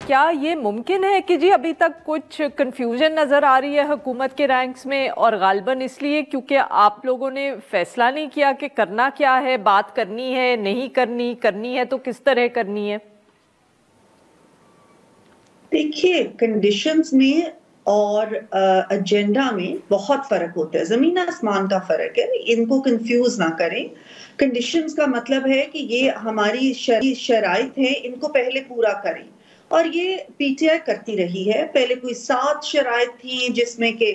क्या ये मुमकिन है कि जी अभी तक कुछ कंफ्यूजन नज़र आ रही है हुकूमत के रैंक्स में, और गालिबन इसलिए क्योंकि आप लोगों ने फैसला नहीं किया कि करना क्या है, बात करनी है नहीं करनी, करनी है तो किस तरह करनी है? देखिए, कंडीशंस में और एजेंडा में बहुत फर्क होता है, जमीन आसमान का फर्क है, इनको कंफ्यूज ना करें। कंडीशंस का मतलब है कि ये हमारी शराइत है, इनको पहले पूरा करें, और ये पीटीआई करती रही है। पहले कोई 7 शराइत थी जिसमें के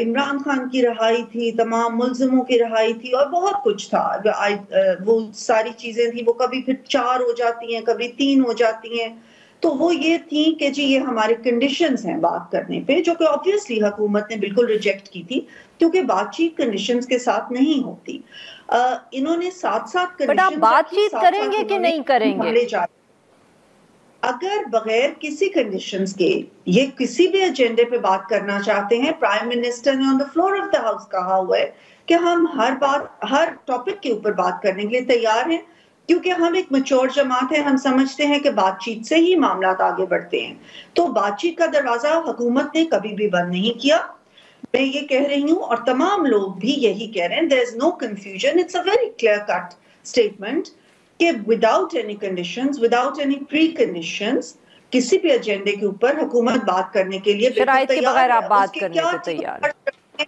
इमरान खान की रहाई थी, तमाम मुल्जिमों की रहाई थी और बहुत कुछ था। वो सारी चीजें थी, वो कभी फिर 4 हो जाती हैं, कभी 3 हो जाती हैं। तो वो ये थी कि जी ये हमारे कंडीशंस हैं बात करने पे, जो कि ऑब्वियसली हुकूमत ने बिल्कुल रिजेक्ट की थी, क्योंकि बातचीत कंडीशंस के साथ नहीं होती। इन्होंने साथ-साथ कंडीशंस बातचीत करेंगे कि नहीं करेंगे? अगर बगैर किसी कंडीशंस के ये किसी भी एजेंडे पे बात करना चाहते हैं, प्राइम मिनिस्टर ने on the floor of the house कहा हुआ है कि हम हर टॉपिक के ऊपर बात करने के लिए तैयार हैं, क्योंकि हम एक मैच्योर जमात है। हम समझते हैं कि बातचीत से ही मामला आगे बढ़ते हैं। तो बातचीत का दरवाजा हुकूमत ने कभी भी बंद नहीं किया। मैं ये कह रही हूँ और तमाम लोग भी यही कह रहे हैं, there is no confusion, it's a very clear cut statement कि without any conditions, without any pre conditions, किसी भी एजेंडे के ऊपर हुकूमत बात करने के लिए बिल्कुल तैयार है। बात करने को तैयार है।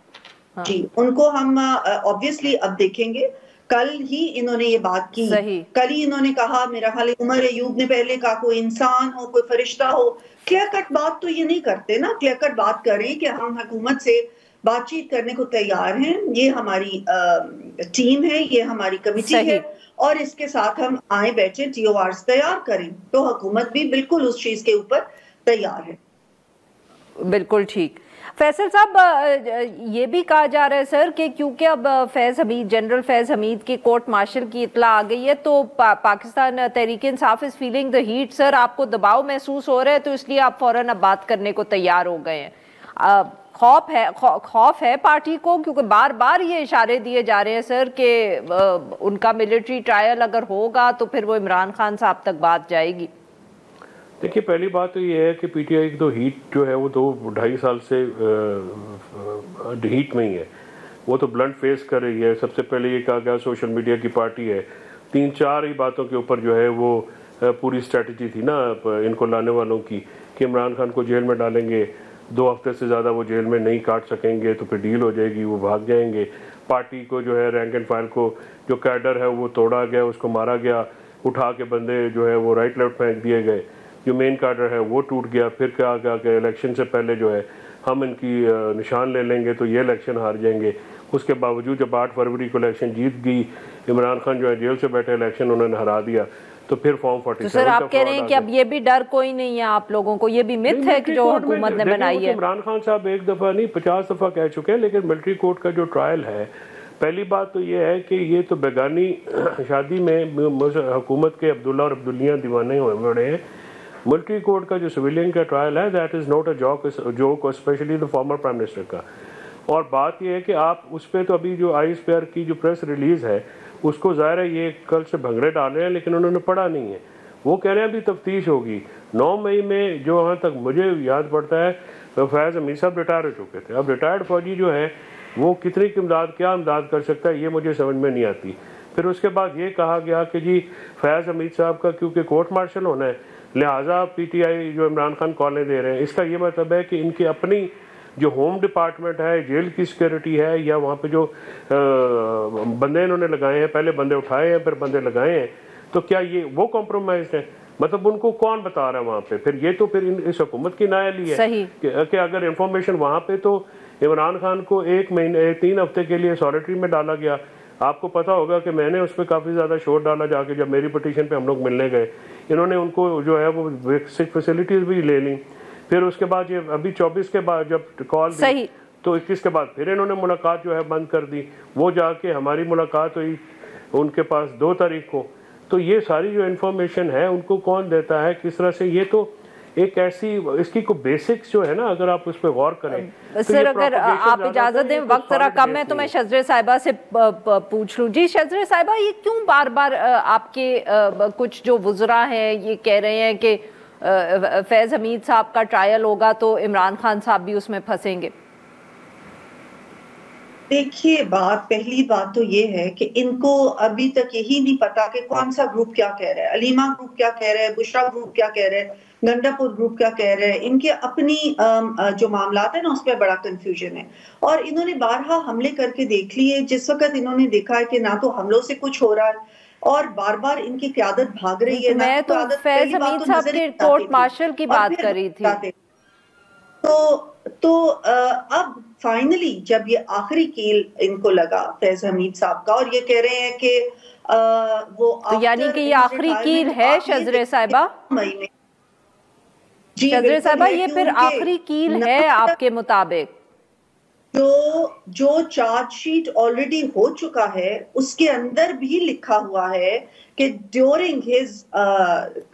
जी, उनको हम ऑब्वियसली अब देखेंगे। कल ही इन्होंने ये बात की, कल ही इन्होंने कहा, मेरा ख्याल उमर अयूब ने पहले कहा कोई इंसान हो, कोई फरिश्ता हो। क्लियर कट बात तो ये नहीं करते ना, क्लियर कट बात करें कि हम हुकूमत से बातचीत करने को तैयार हैं, ये हमारी टीम है, ये हमारी कमेटी है, और इसके साथ हम आए बैठे टीओआरस तैयार करें। तो हुकूमत भी बिल्कुल उस चीज के ऊपर तैयार है। बिल्कुल ठीक। फैसल साहब, ये भी कहा जा रहा है सर कि क्योंकि अब जनरल फैज हमीद की कोर्ट मार्शल की इत्तला आ गई है, तो Pakistan Tehreek Insaf is feeling the heat. Sir, आपको दबाव महसूस हो रहा है, तो इसलिए आप फौरन अब बात करने को तैयार हो गए हैं। खौफ है पार्टी को, क्योंकि बार बार ये इशारे दिए जा रहे हैं सर कि उनका मिलिट्री ट्रायल अगर होगा तो फिर वो इमरान खान साहब तक बात जाएगी। देखिए, पहली बात तो ये है कि पीटीआई की तो हीट जो है वो 2-2.5 साल से हीट में ही है। वो तो ब्लंट फेस कर रही है। सबसे पहले ये कहा गया सोशल मीडिया की पार्टी है, 3-4 ही बातों के ऊपर जो है वो पूरी स्ट्रेटजी थी ना इनको लाने वालों की, कि इमरान खान को जेल में डालेंगे, 2 हफ्ते से ज़्यादा वो जेल में नहीं काट सकेंगे तो फिर डील हो जाएगी, वो भाग जाएंगे। पार्टी को जो है रैंक एंड फाइल को जो कैडर है वो तोड़ा गया, उसको मारा गया, उठा के बंदे जो है वो राइट लेफ्ट फेंक दिए गए, जो मेन कार्डर है वो टूट गया। फिर क्या गया कि इलेक्शन से पहले जो है हम इनकी निशान ले लेंगे तो ये इलेक्शन हार जाएंगे। उसके बावजूद जब 8 फरवरी को इलेक्शन जीत गई, इमरान खान जो है जेल से बैठे इलेक्शन उन्होंने हरा दिया, तो फिर फॉर्म 47। तो सर आप कह रहे हैं कि अब ये भी डर कोई नहीं है आप लोगों को, ये भी मिथ है कि जो हुकूमत ने बनाई है? इमरान खान साहब एक दफ़ा नहीं 50 दफ़ा कह चुके हैं, लेकिन मिलिट्री कोर्ट का जो ट्रायल है, पहली बात तो ये है कि ये तो बेगानी शादी में हुकूमत के अब्दुल्ला और अब्दुल्लिया दीवाने हुए बड़े हैं। मिलिट्री कोर्ट का जो सिविलियन का ट्रायल है, that is not a joke, specially the former prime minister का। और बात यह है कि आप उस पर तो अभी जो आई स्पेयर की जो प्रेस रिलीज़ है उसको ज़ाहिर है ये कल से भंगड़े डाल रहे हैं, लेकिन उन्होंने पढ़ा नहीं है। वो कह रहे हैं अभी तफ्तीश होगी। 9 मई में जो वहाँ तक मुझे याद पड़ता है फैज़ हमीद साहब रिटायर हो चुके थे। अब रिटायर्ड फौजी जो है वो कितनी क्या इमदाद कर सकता है, ये मुझे समझ में नहीं आती। फिर उसके बाद ये कहा गया कि जी फैज़ हमीद साहब का क्योंकि कोर्ट मार्शल होना है, लिहाजा पीटीआई जो इमरान खान कॉलें दे रहे हैं। इसका ये मतलब है कि इनकी अपनी जो होम डिपार्टमेंट है, जेल की सिक्योरिटी है, या वहाँ पे जो बंदे इन्होंने लगाए हैं, पहले बंदे उठाए हैं फिर बंदे लगाए हैं, तो क्या ये वो कॉम्प्रोमाइज है? मतलब उनको कौन बता रहा है वहाँ पे? फिर ये तो फिर इस हुकूमत की नाअहली है कि अगर इंफॉर्मेशन वहाँ पे, तो इमरान खान को 1 महीने 3 हफ्ते के लिए सॉलिटरी में डाला गया। आपको पता होगा कि मैंने उस पर काफ़ी ज़्यादा शोर डाला जाके, जब मेरी पिटीशन पे हम लोग मिलने गए। इन्होंने उनको जो है वो बेसिक फैसिलिटीज़ भी ले ली। फिर उसके बाद ये अभी 24 के बाद जब कॉल दी तो 21 के बाद फिर इन्होंने मुलाकात जो है बंद कर दी। वो जाके हमारी मुलाकात हुई उनके पास 2 तारीख को। तो ये सारी जो इन्फॉर्मेशन है उनको कौन देता है, किस तरह से? ये तो एक ऐसी इसकी को बेसिक्स जो है ना, अगर आप उस पर गौर करें तो सर अगर आप इजाजत दें, वक्त जरा कम है, तो मैं शजरे साहिबा से पूछ लूं। जी शजरे साहिबा, ये क्यों बार बार आपके कुछ जो वुज़रा हैं ये कह रहे हैं कि फैज हमीद साहब का ट्रायल होगा तो इमरान खान साहब भी उसमें फंसेंगे? देखिए, पहली बात तो ये है कि इनको अभी तक यही नहीं पता कि कौन सा ग्रुप क्या कह रहा है, अलीमा ग्रुप क्या कह रहा है, बुशरा ग्रुप क्या कह रहा है, गंडापुर ग्रुप क्या कह रहा है। इनके अपनी जो मामलात है ना, उस पर बड़ा कंफ्यूजन है और इन्होंने बारहा हमले करके देख लिए। जिस वक्त इन्होंने देखा है कि ना तो हमलों से कुछ हो रहा है और बार बार इनकी क्यादत भाग रही है, मैं तो फैज हमीद साहब के कोर्ट मार्शल की बात कर रही थी। तो अब फाइनली जब ये आखिरी कील इनको लगा फैज हमीद साहब का और ये कह रहे हैं कि वो तो यानी कि ये आखिरी कील है शजरे साहिबा? शजरे साहिबा, ये फिर आखिरी कील है आपके मुताबिक? जो चार्जशीट ऑलरेडी हो चुका है उसके अंदर भी लिखा हुआ है कि ड्यूरिंग हिज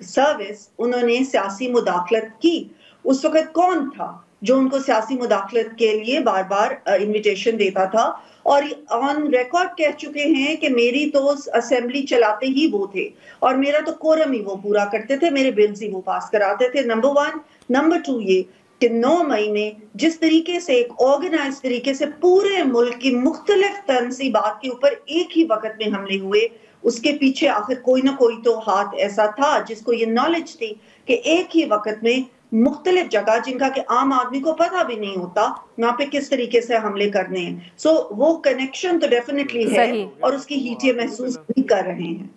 सर्विस उन्होंने सियासी मुदाखलत की। उस वक्त कौन था जो उनको सियासी मुदाखलत के लिए बार बार इनविटेशन देता था और ऑन रिकॉर्ड कह चुके हैं कि मेरी तो असेंबली चलाते ही वो थे और मेरा तो कोरम ही वो पूरा करते थे, मेरे बिल्स ही वो पास कराते थे। नंबर 1। नंबर 2 ये कि 9 मई में जिस तरीके से एक ऑर्गेनाइज तरीके से पूरे मुल्क की मुख्तलिफ तंसीबात के ऊपर एक ही वक्त में हमले हुए, उसके पीछे आखिर कोई ना कोई तो हाथ ऐसा था जिसको ये नॉलेज थी कि एक ही वक्त में मुख्तलिफ जगह जिनका कि आम आदमी को पता भी नहीं होता वहां पे किस तरीके से हमले करने हैं। सो वो कनेक्शन तो डेफिनेटली है और उसकी हीट ये महसूस भी कर रहे हैं।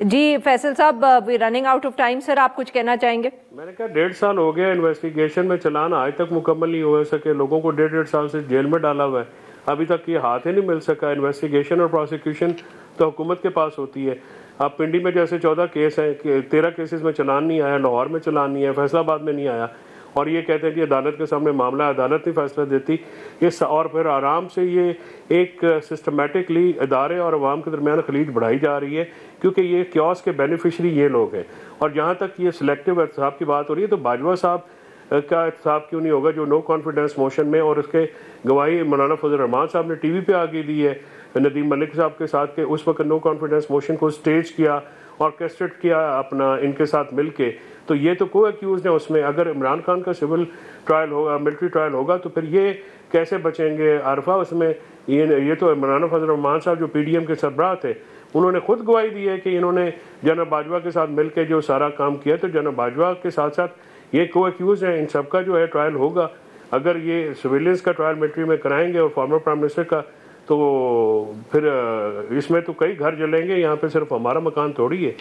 जी फैसल साहब, we running out of time. Sir, आप कुछ कहना चाहेंगे? मैंने कहा 1.5 साल हो गया इन्वेस्टिगेशन में, चलाना आज तक मुकम्मल नहीं हो सके, लोगों को 1.5 साल से जेल में डाला हुआ है, अभी तक ये हाथ ही नहीं मिल सका। इन्वेस्टिगेशन और प्रोसिक्यूशन तो हुकूमत के पास होती है। अब पिंडी में जैसे 14 केस हैं, 13 केसेस में चलान नहीं आया, लाहौर में चलान नहीं आया, फैसलाबाद में नहीं आया और ये कहते हैं कि अदालत के सामने मामला, अदालत नहीं फैसला देती ये। और फिर आराम से ये एक सिस्टमेटिकली इदारे और अवाम के दरमियान खलीज बढ़ाई जा रही है क्योंकि ये क्योस के बेनिफिशरी ये लोग हैं। और जहाँ तक ये सिलेक्टिव एहतसाब की बात हो रही है तो बाजवा साहब का एहतसाब क्यों नहीं होगा जो नो कॉन्फिडेंस मोशन में, और उसके गवाही मौलाना फजल रहमान साहब ने टीवी पे आगे दी है नदीम मलिक साहब के साथ के उस वक्त नो कॉन्फिडेंस मोशन को स्टेज किया, ऑर्केस्ट्रेट किया अपना इनके साथ मिलके। तो ये तो कोई अक्यूज है उसमें। अगर इमरान खान का सिविल ट्रायल होगा, मिलिट्री ट्रायल होगा तो फिर ये कैसे बचेंगे आरफा उसमें? ये तो मौलाना फजल रहमान साहब जो PDM के सरबराह थे उन्होंने खुद गवाही दी है कि इन्होंने जनाब बाजवा के साथ मिलकर जो सारा काम किया। तो जनाब बाजवा के साथ साथ ये को अक्यूज हैं, इन सबका जो है ट्रायल होगा। अगर ये सिविलियंस का ट्रायल मिलिट्री में कराएंगे और फॉर्मर प्राइम मिनिस्टर का, तो फिर इसमें तो कई घर जलेंगे, यहाँ पे सिर्फ हमारा मकान थोड़ी है।